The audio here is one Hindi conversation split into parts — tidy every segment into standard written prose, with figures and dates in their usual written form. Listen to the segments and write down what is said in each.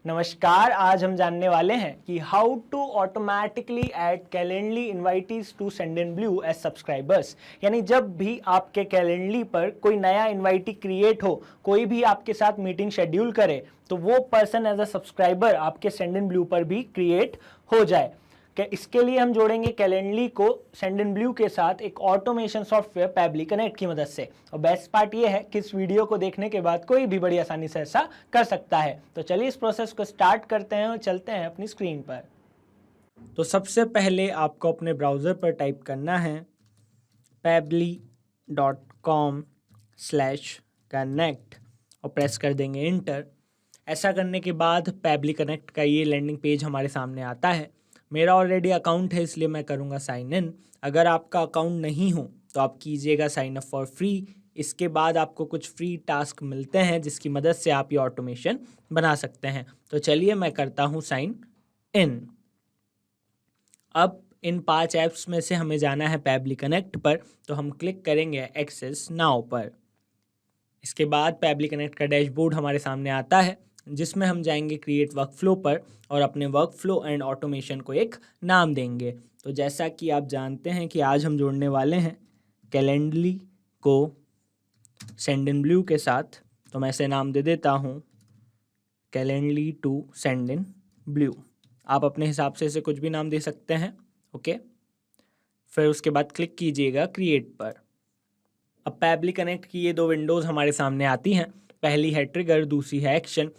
नमस्कार। आज हम जानने वाले हैं कि how to automatically add Calendly invitees to Sendinblue as subscribers. यानी जब भी आपके कैलेंडली पर कोई नया इनवाइटी क्रिएट हो, कोई भी आपके साथ मीटिंग शेड्यूल करे, तो वो पर्सन एज अ सब्सक्राइबर आपके सेंडइनब्लू पर भी क्रिएट हो जाए। इसके लिए हम जोड़ेंगे कैलेंडली को सेंडइनब्लू के साथ एक ऑटोमेशन सॉफ्टवेयर पैबली कनेक्ट की मदद से। और बेस्ट पार्ट ये है कि इस वीडियो को देखने के बाद कोई भी बड़ी आसानी से ऐसा कर सकता है। तो चलिए इस प्रोसेस को स्टार्ट करते हैं और चलते हैं अपनी स्क्रीन पर। तो सबसे पहले आपको अपने ब्राउज़र पर टाइप करना है pabbly.com/connect और प्रेस कर देंगे इंटर। ऐसा करने के बाद पैबली कनेक्ट का ये लैंडिंग पेज हमारे सामने आता है। मेरा ऑलरेडी अकाउंट है, इसलिए मैं करूँगा साइन इन। अगर आपका अकाउंट नहीं हो तो आप कीजिएगा साइन अप फॉर फ्री। इसके बाद आपको कुछ फ्री टास्क मिलते हैं जिसकी मदद से आप ये ऑटोमेशन बना सकते हैं। तो चलिए मैं करता हूँ साइन इन। अब इन 5 ऐप्स में से हमें जाना है पैबली कनेक्ट पर, तो हम क्लिक करेंगे एक्सेस नाउ पर। इसके बाद पैबली कनेक्ट का डैशबोर्ड हमारे सामने आता है, जिसमें हम जाएंगे क्रिएट वर्कफ्लो पर और अपने वर्कफ्लो एंड ऑटोमेशन को एक नाम देंगे। तो जैसा कि आप जानते हैं कि आज हम जोड़ने वाले हैं कैलेंडली को सेंडइनब्लू के साथ, तो मैं इसे नाम दे देता हूँ कैलेंडली टू सेंडइनब्लू। आप अपने हिसाब से इसे कुछ भी नाम दे सकते हैं। ओके, फिर उसके बाद क्लिक कीजिएगा क्रिएट पर। अब पैबली कनेक्ट की ये 2 विंडोज़ हमारे सामने आती हैं। पहली है ट्रिगर, दूसरी है एक्शन।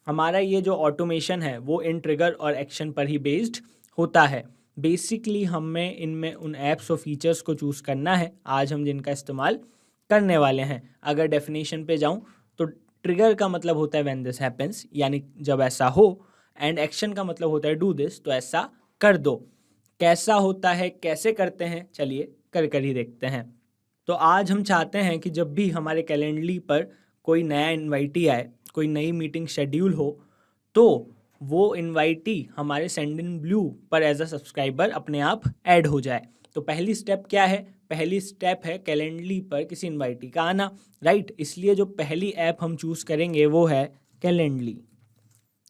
हमारा ये जो ऑटोमेशन है वो इन ट्रिगर और एक्शन पर ही बेस्ड होता है। बेसिकली हमें इनमें उन ऐप्स और फीचर्स को चूज़ करना है आज हम जिनका इस्तेमाल करने वाले हैं। अगर डेफिनेशन पे जाऊँ तो ट्रिगर का मतलब होता है व्हेन दिस हैपेंस, यानी जब ऐसा हो, एंड एक्शन का मतलब होता है डू दिस, तो ऐसा कर दो। कैसा होता है, कैसे करते हैं, चलिए कर ही देखते हैं। तो आज हम चाहते हैं कि जब भी हमारे कैलेंडली पर कोई नया इनवाइटी आए, कोई नई मीटिंग शेड्यूल हो, तो वो इनवाइटी हमारे सेंडइनब्लू पर एज अ सब्सक्राइबर अपने आप ऐड हो जाए। तो पहली स्टेप क्या है? पहली स्टेप है कैलेंडली पर किसी इनवाइटी का आना, राइट। इसलिए जो पहली ऐप हम चूज़ करेंगे वो है कैलेंडली।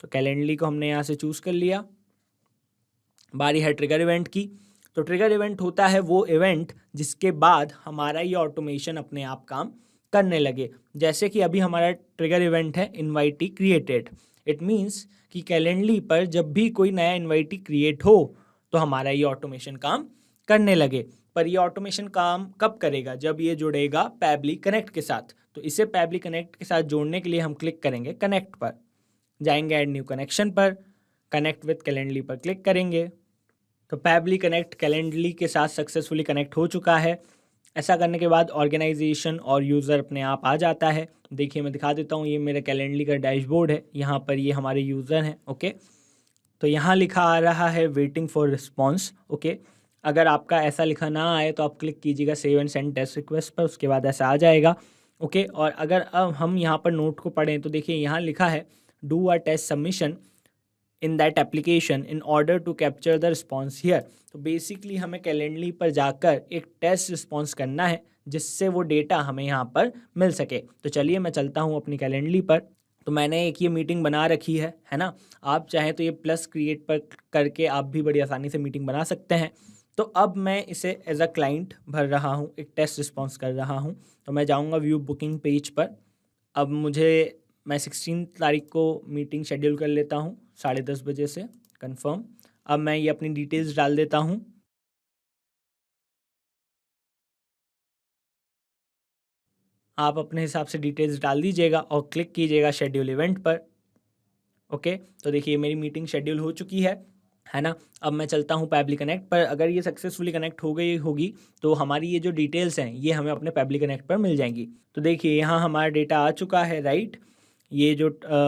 तो कैलेंडली को हमने यहाँ से चूज़ कर लिया। बारी है ट्रिगर इवेंट की। तो ट्रिगर इवेंट होता है वो इवेंट जिसके बाद हमारा ये ऑटोमेशन अपने आप काम करने लगे। जैसे कि अभी हमारा ट्रिगर इवेंट है इनवाइटी क्रिएटेड। इट मीन्स कि कैलेंडली पर जब भी कोई नया इनवाइटी क्रिएट हो तो हमारा ये ऑटोमेशन काम करने लगे। पर ये ऑटोमेशन काम कब करेगा? जब ये जुड़ेगा पैबली कनेक्ट के साथ। तो इसे पैबली कनेक्ट के साथ जोड़ने के लिए हम क्लिक करेंगे कनेक्ट पर, जाएंगे ऐड न्यू कनेक्शन पर, कनेक्ट विथ कैलेंडली पर क्लिक करेंगे। तो पैबली कनेक्ट कैलेंडली के साथ सक्सेसफुली कनेक्ट हो चुका है। ऐसा करने के बाद ऑर्गेनाइजेशन और यूज़र अपने आप आ जाता है। देखिए मैं दिखा देता हूँ, ये मेरा कैलेंडली का डैशबोर्ड है। यहाँ पर ये हमारे यूज़र हैं। ओके, तो यहाँ लिखा आ रहा है वेटिंग फॉर रिस्पॉन्स। ओके, अगर आपका ऐसा लिखा ना आए तो आप क्लिक कीजिएगा save and send test request पर, उसके बाद ऐसा आ जाएगा। ओके, और अगर अब हम यहाँ पर नोट को पढ़ें तो देखिए यहाँ लिखा है do a test submission in that application in order to capture the response here. तो बेसिकली हमें कैलेंडली पर जाकर एक टेस्ट रिस्पॉन्स करना है जिससे वो डेटा हमें यहाँ पर मिल सके। तो चलिए मैं चलता हूँ अपनी कैलेंडली पर। तो मैंने एक ये मीटिंग बना रखी है ना। आप चाहें तो ये प्लस क्रिएट पर करके आप भी बड़ी आसानी से मीटिंग बना सकते हैं। तो अब मैं इसे एज अ क्लाइंट भर रहा हूँ, एक टेस्ट रिस्पॉन्स कर रहा हूँ। तो मैं जाऊँगा व्यू बुकिंग पेज पर। अब मैं 16 तारीख को मीटिंग शेड्यूल कर लेता हूँ 10:30 बजे से, कंफर्म। अब मैं ये अपनी डिटेल्स डाल देता हूँ। आप अपने हिसाब से डिटेल्स डाल दीजिएगा और क्लिक कीजिएगा शेड्यूल इवेंट पर। ओके, तो देखिए मेरी मीटिंग शेड्यूल हो चुकी है ना। अब मैं चलता हूँ पैबली कनेक्ट पर। अगर ये सक्सेसफुली कनेक्ट हो गई होगी तो हमारी ये जो डिटेल्स हैं ये हमें अपने पैबली कनेक्ट पर मिल जाएंगी। तो देखिए यहाँ हमारा डेटा आ चुका है, राइट। ये जो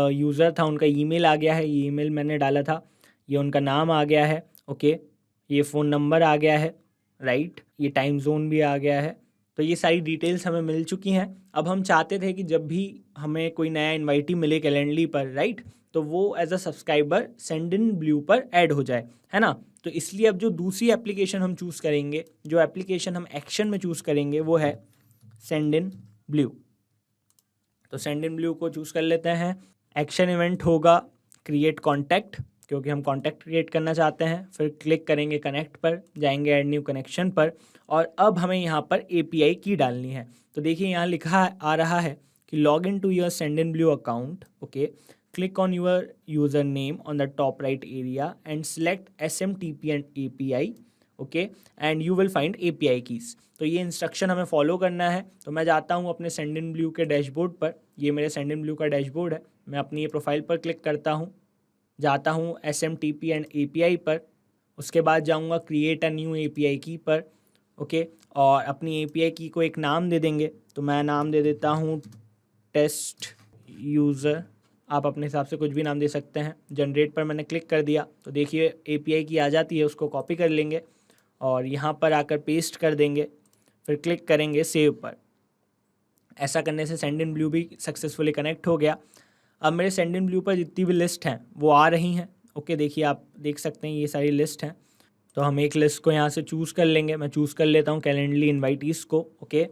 यूज़र था उनका ईमेल आ गया है, ये ईमेल मैंने डाला था, ये उनका नाम आ गया है। ओके, ये फ़ोन नंबर आ गया है, राइट। ये टाइम जोन भी आ गया है। तो ये सारी डिटेल्स हमें मिल चुकी हैं। अब हम चाहते थे कि जब भी हमें कोई नया इन्वाइटी मिले कैलेंडली पर, राइट, तो वो एज अ सब्सक्राइबर सेंडइनब्लू पर ऐड हो जाए, है ना। तो इसलिए अब जो दूसरी एप्लीकेशन हम चूज़ करेंगे, जो एप्लीकेशन हम एक्शन में चूज़ करेंगे वो है सेंडइनब्लू। तो सेंडइनब्लू को चूज़ कर लेते हैं। एक्शन इवेंट होगा क्रिएट कॉन्टैक्ट, क्योंकि हम कॉन्टैक्ट क्रिएट करना चाहते हैं। फिर क्लिक करेंगे कनेक्ट पर, जाएंगे ऐड न्यू कनेक्शन पर, और अब हमें यहाँ पर API की डालनी है। तो देखिए यहाँ लिखा आ रहा है कि log in to your Sendinblue account, okay, click on your user name on the top right area and select SMTP and API, okay, and you will find API keys. तो ये इंस्ट्रक्शन हमें फॉलो करना है। तो मैं जाता हूँ अपने Sendinblue के डैशबोर्ड पर, ये मेरे Sendinblue का डैशबोर्ड है। मैं अपनी ये प्रोफाइल पर क्लिक करता हूँ, जाता हूँ SMTP एंड API पर, उसके बाद जाऊँगा क्रिएट अ न्यू API की पर, ओके, और अपनी API की को एक नाम दे देंगे। तो मैं नाम दे देता हूँ टेस्ट यूज़र, आप अपने हिसाब से कुछ भी नाम दे सकते हैं। जनरेट पर मैंने क्लिक कर दिया तो देखिए API की आ जाती है, उसको कॉपी कर लेंगे और यहाँ पर आकर पेस्ट कर देंगे, फिर क्लिक करेंगे सेव पर। ऐसा करने से Sendinblue भी सक्सेसफुली कनेक्ट हो गया। अब मेरे Sendinblue पर जितनी भी लिस्ट हैं वो आ रही हैं, ओके, देखिए आप देख सकते हैं ये सारी लिस्ट हैं। तो हम एक लिस्ट को यहाँ से चूज़ कर लेंगे, मैं चूज़ कर लेता हूँ कैलेंडरली इन्वाइटीज़ को, ओके।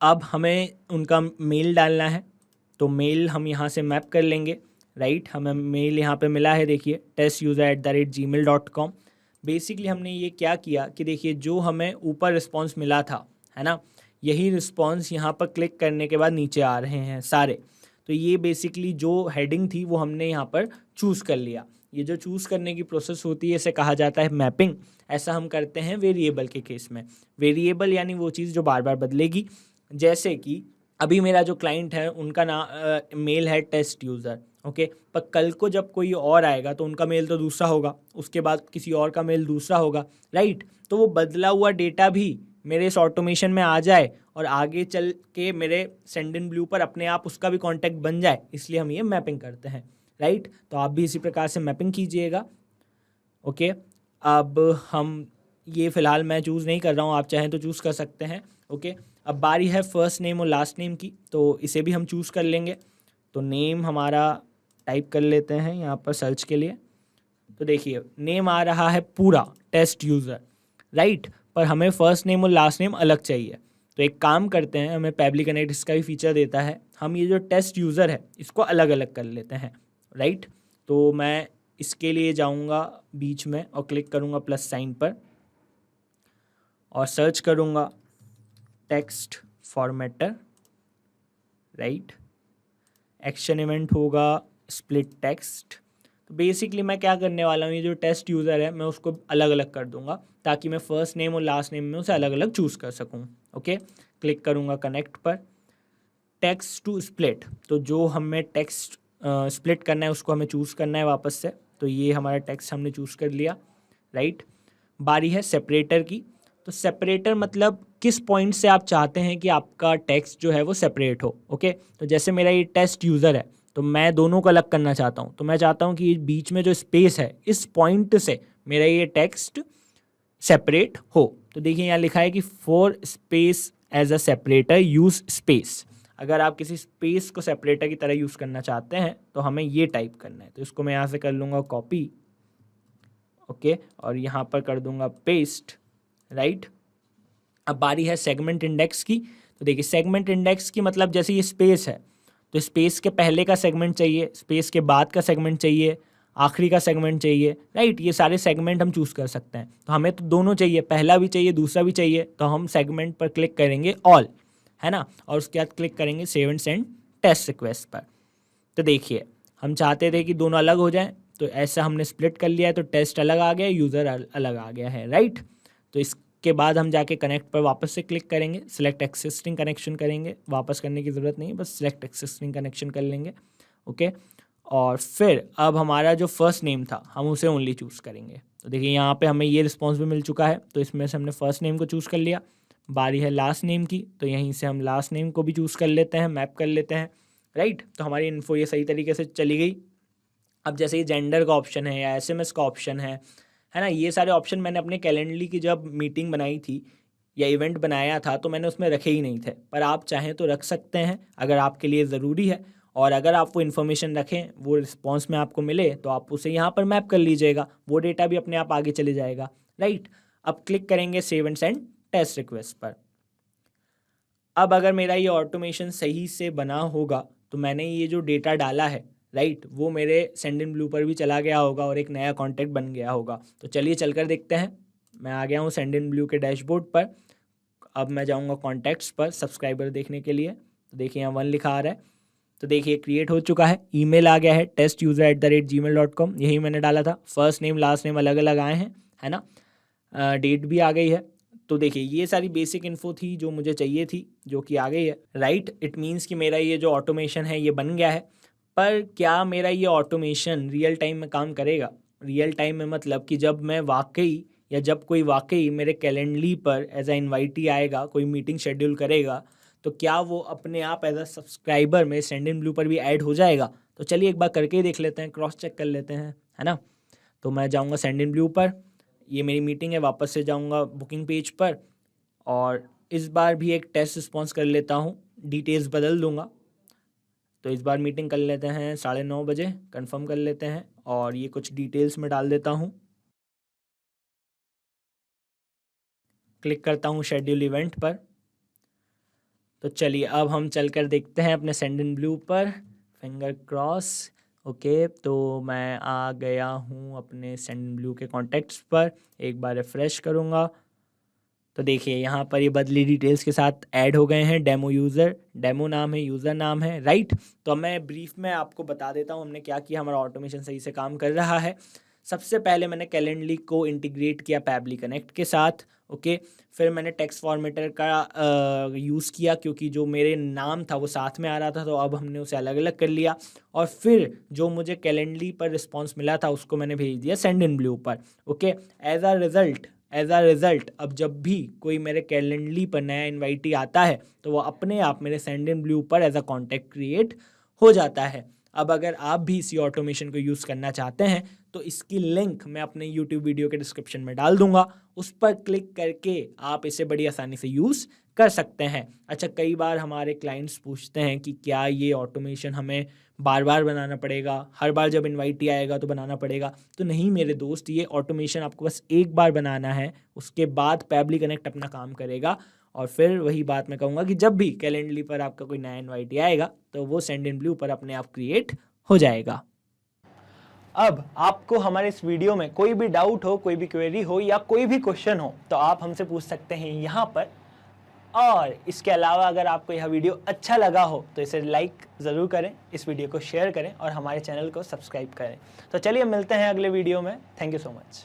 अब हमें उनका मेल डालना है, तो मेल हम यहाँ से मैप कर लेंगे, राइट। हमें मेल यहाँ पे मिला है, देखिए testuser@gmail.com। बेसिकली हमने ये क्या किया कि देखिए जो हमें ऊपर रिस्पॉन्स मिला था, है ना, यही रिस्पॉन्स यहाँ पर क्लिक करने के बाद नीचे आ रहे हैं सारे। तो ये बेसिकली जो हेडिंग थी वो हमने यहाँ पर चूज़ कर लिया। ये जो चूज़ करने की प्रोसेस होती है इसे कहा जाता है मैपिंग। ऐसा हम करते हैं वेरिएबल के केस में। वेरिएबल यानी वो चीज़ जो बार बार बदलेगी। जैसे कि अभी मेरा जो क्लाइंट है उनका मेल है टेस्ट यूज़र, ओके, पर कल को जब कोई और आएगा तो उनका मेल तो दूसरा होगा, उसके बाद किसी और का मेल दूसरा होगा, राइट। तो वो बदला हुआ डेटा भी मेरे इस ऑटोमेशन में आ जाए और आगे चल के मेरे Sendinblue पर अपने आप उसका भी कॉन्टैक्ट बन जाए, इसलिए हम ये मैपिंग करते हैं, राइट। तो आप भी इसी प्रकार से मैपिंग कीजिएगा, ओके। अब हम ये फ़िलहाल मैं चूज़ नहीं कर रहा हूँ, आप चाहें तो चूज़ कर सकते हैं, ओके। अब बारी है फर्स्ट नेम और लास्ट नेम की, तो इसे भी हम चूज़ कर लेंगे। तो नेम हमारा टाइप कर लेते हैं यहाँ पर सर्च के लिए। तो देखिए नेम आ रहा है पूरा टेस्ट यूज़र, राइट, पर हमें फ़र्स्ट नेम और लास्ट नेम अलग चाहिए। तो एक काम करते हैं, हमें पैबली कनेक्ट इसका भी फीचर देता है, हम ये जो टेस्ट यूज़र है इसको अलग अलग कर लेते हैं, राइट। तो मैं इसके लिए जाऊँगा बीच में और क्लिक करूँगा प्लस साइन पर और सर्च करूँगा text formatter, right. Action event होगा स्प्लिट टेक्स्ट। तो बेसिकली मैं क्या करने वाला हूँ, ये जो टेस्ट यूज़र है मैं उसको अलग अलग कर दूंगा ताकि मैं फ़र्स्ट नेम और लास्ट नेम में उसे अलग अलग चूज़ कर सकूँ, ओके। क्लिक करूँगा कनेक्ट पर, टेक्स्ट टू स्प्लिट, तो जो हमें टेक्स्ट स्प्लिट करना है उसको हमें चूज़ करना है वापस से। तो ये हमारा टेक्स्ट हमने चूज़ कर लिया, राइट। बारी है सेपरेटर की। तो सेपरेटर मतलब किस पॉइंट से आप चाहते हैं कि आपका टेक्स्ट जो है वो सेपरेट हो, ओके। तो जैसे मेरा ये टेस्ट यूज़र है तो मैं दोनों को अलग करना चाहता हूँ, तो मैं चाहता हूँ कि बीच में जो स्पेस है इस पॉइंट से मेरा ये टेक्स्ट सेपरेट हो। तो देखिए यहाँ लिखा है कि for space as a separator use space. अगर आप किसी स्पेस को सेपरेटर की तरह यूज़ करना चाहते हैं तो हमें ये टाइप करना है। तो इसको मैं यहाँ से कर लूँगा कॉपी, ओके, और यहाँ पर कर दूँगा पेस्ट, राइट। अब बारी है सेगमेंट इंडेक्स की। तो देखिए सेगमेंट इंडेक्स की मतलब जैसे ये स्पेस है तो स्पेस के पहले का सेगमेंट चाहिए, स्पेस के बाद का सेगमेंट चाहिए, आखिरी का सेगमेंट चाहिए, राइट। ये सारे सेगमेंट हम चूज़ कर सकते हैं। तो हमें तो दोनों चाहिए, पहला भी चाहिए दूसरा भी चाहिए। तो हम सेगमेंट पर क्लिक करेंगे ऑल, है ना, और उसके बाद क्लिक करेंगे save and send test request पर। तो देखिए हम चाहते थे कि दोनों अलग हो जाएं, तो ऐसा हमने स्प्लिट कर लिया है। तो टेस्ट अलग आ गया, यूज़र अलग आ गया है, राइट। तो इसके बाद हम जाके कनेक्ट पर वापस से क्लिक करेंगे, सिलेक्ट एक्सिस्टिंग कनेक्शन करेंगे, वापस करने की ज़रूरत नहीं, बस सिलेक्ट एक्सिस्टिंग कनेक्शन कर लेंगे, ओके। और फिर अब हमारा जो फर्स्ट नेम था हम उसे ओनली चूज़ करेंगे। तो देखिए यहाँ पे हमें ये रिस्पॉन्स भी मिल चुका है, तो इसमें से हमने फर्स्ट नेम को चूज़ कर लिया। बारी है लास्ट नेम की, तो यहीं से हम लास्ट नेम को भी चूज़ कर लेते हैं, मैप कर लेते हैं, राइट। तो हमारी इन्फो ये सही तरीके से चली गई। अब जैसे ये जेंडर का ऑप्शन है या SMS का ऑप्शन है ना, ये सारे ऑप्शन मैंने अपने कैलेंडरली की जब मीटिंग बनाई थी या इवेंट बनाया था तो मैंने उसमें रखे ही नहीं थे, पर आप चाहें तो रख सकते हैं अगर आपके लिए ज़रूरी है। और अगर आप वो इन्फॉर्मेशन रखें, वो रिस्पॉन्स में आपको मिले, तो आप उसे यहाँ पर मैप कर लीजिएगा, वो डेटा भी अपने आप आगे चले जाएगा, राइट। अब क्लिक करेंगे save and send test request पर। अब अगर मेरा ये ऑटोमेशन सही से बना होगा तो मैंने ये जो डेटा डाला है, राइट, वो मेरे सेंडइनब्लू पर भी चला गया होगा और एक नया कॉन्टैक्ट बन गया होगा। तो चलिए चलकर देखते हैं। मैं आ गया हूँ सेंडइनब्लू के डैशबोर्ड पर। अब मैं जाऊँगा कॉन्टैक्ट्स पर सब्सक्राइबर देखने के लिए। तो देखिए यहाँ 1 लिखा आ रहा है। तो देखिए क्रिएट हो चुका है, ईमेल आ गया है testuser@gmail.com, यही मैंने डाला था। फर्स्ट नेम लास्ट नेम अलग अलग आए हैं, है ना। डेट भी आ गई है। तो देखिए ये सारी बेसिक इन्फो थी जो मुझे चाहिए थी, जो कि आ गई है। राइट, इट मीन्स कि मेरा ये जो ऑटोमेशन है ये बन गया है। पर क्या मेरा ये ऑटोमेशन रियल टाइम में काम करेगा? रियल टाइम में मतलब कि जब मैं वाकई या जब कोई वाकई मेरे कैलेंडली पर एज अ इन्वाइटी आएगा, कोई मीटिंग शेड्यूल करेगा, तो क्या वो अपने आप एज अ सब्सक्राइबर में सेंडइनब्लू पर भी ऐड हो जाएगा? तो चलिए एक बार करके ही देख लेते हैं, क्रॉस चेक कर लेते हैं, है ना। तो मैं जाऊँगा सेंडइनब्लू पर, ये मेरी मीटिंग है, वापस से जाऊँगा बुकिंग पेज पर और इस बार भी एक टेस्ट रिस्पॉन्स कर लेता हूँ, डिटेल्स बदल दूँगा। तो इस बार मीटिंग कर लेते हैं 9:30 बजे, कंफर्म कर लेते हैं और ये कुछ डिटेल्स में डाल देता हूँ। क्लिक करता हूँ शेड्यूल इवेंट पर। तो चलिए अब हम चलकर देखते हैं अपने सेंडइनब्लू पर, फिंगर क्रॉस। ओके, तो मैं आ गया हूँ अपने सेंडइनब्लू के कॉन्टैक्ट्स पर, एक बार रिफ्रेश करूँगा तो देखिए यहाँ पर ये बदली डिटेल्स के साथ ऐड हो गए हैं। डेमो यूज़र, डेमो नाम है, यूज़र नाम है, राइट। तो मैं ब्रीफ में आपको बता देता हूँ हमने क्या किया, हमारा ऑटोमेशन सही से काम कर रहा है। सबसे पहले मैंने कैलेंडली को इंटीग्रेट किया पैबली कनेक्ट के साथ, ओके। फिर मैंने टेक्स्ट फॉर्मेटर का यूज़ किया क्योंकि जो मेरे नाम था वो साथ में आ रहा था, तो अब हमने उसे अलग अलग कर लिया। और फिर जो मुझे कैलेंडली पर रिस्पॉन्स मिला था उसको मैंने भेज दिया सेंडइनब्लू पर, ओके। एज अ रिज़ल्ट अब जब भी कोई मेरे कैलेंडली पर नया इन्वाइटी आता है तो वो अपने आप मेरे सेंडइनब्लू पर एज अ कॉन्टैक्ट क्रिएट हो जाता है। अब अगर आप भी इसी ऑटोमेशन को यूज़ करना चाहते हैं तो इसकी लिंक मैं अपने यूट्यूब वीडियो के डिस्क्रिप्शन में डाल दूंगा, उस पर क्लिक करके आप इसे बड़ी आसानी से यूज़ कर सकते हैं। अच्छा, कई बार हमारे क्लाइंट्स पूछते हैं कि क्या ये ऑटोमेशन हमें बार बार बनाना पड़ेगा, हर बार जब इन्वाइटी आएगा तो बनाना पड़ेगा? तो नहीं मेरे दोस्त, ये ऑटोमेशन आपको बस एक बार बनाना है, उसके बाद पैबली कनेक्ट अपना काम करेगा। और फिर वही बात मैं कहूँगा कि जब भी कैलेंडली पर आपका कोई नया इन्वाइटी आएगा तो वो सेंडइनब्लू पर अपने आप क्रिएट हो जाएगा। अब आपको हमारे इस वीडियो में कोई भी डाउट हो, कोई भी क्वेरी हो या कोई भी क्वेश्चन हो तो आप हमसे पूछ सकते हैं यहाँ पर। और इसके अलावा अगर आपको यह वीडियो अच्छा लगा हो तो इसे लाइक ज़रूर करें, इस वीडियो को शेयर करें और हमारे चैनल को सब्सक्राइब करें। तो चलिए मिलते हैं अगले वीडियो में। Thank you so much.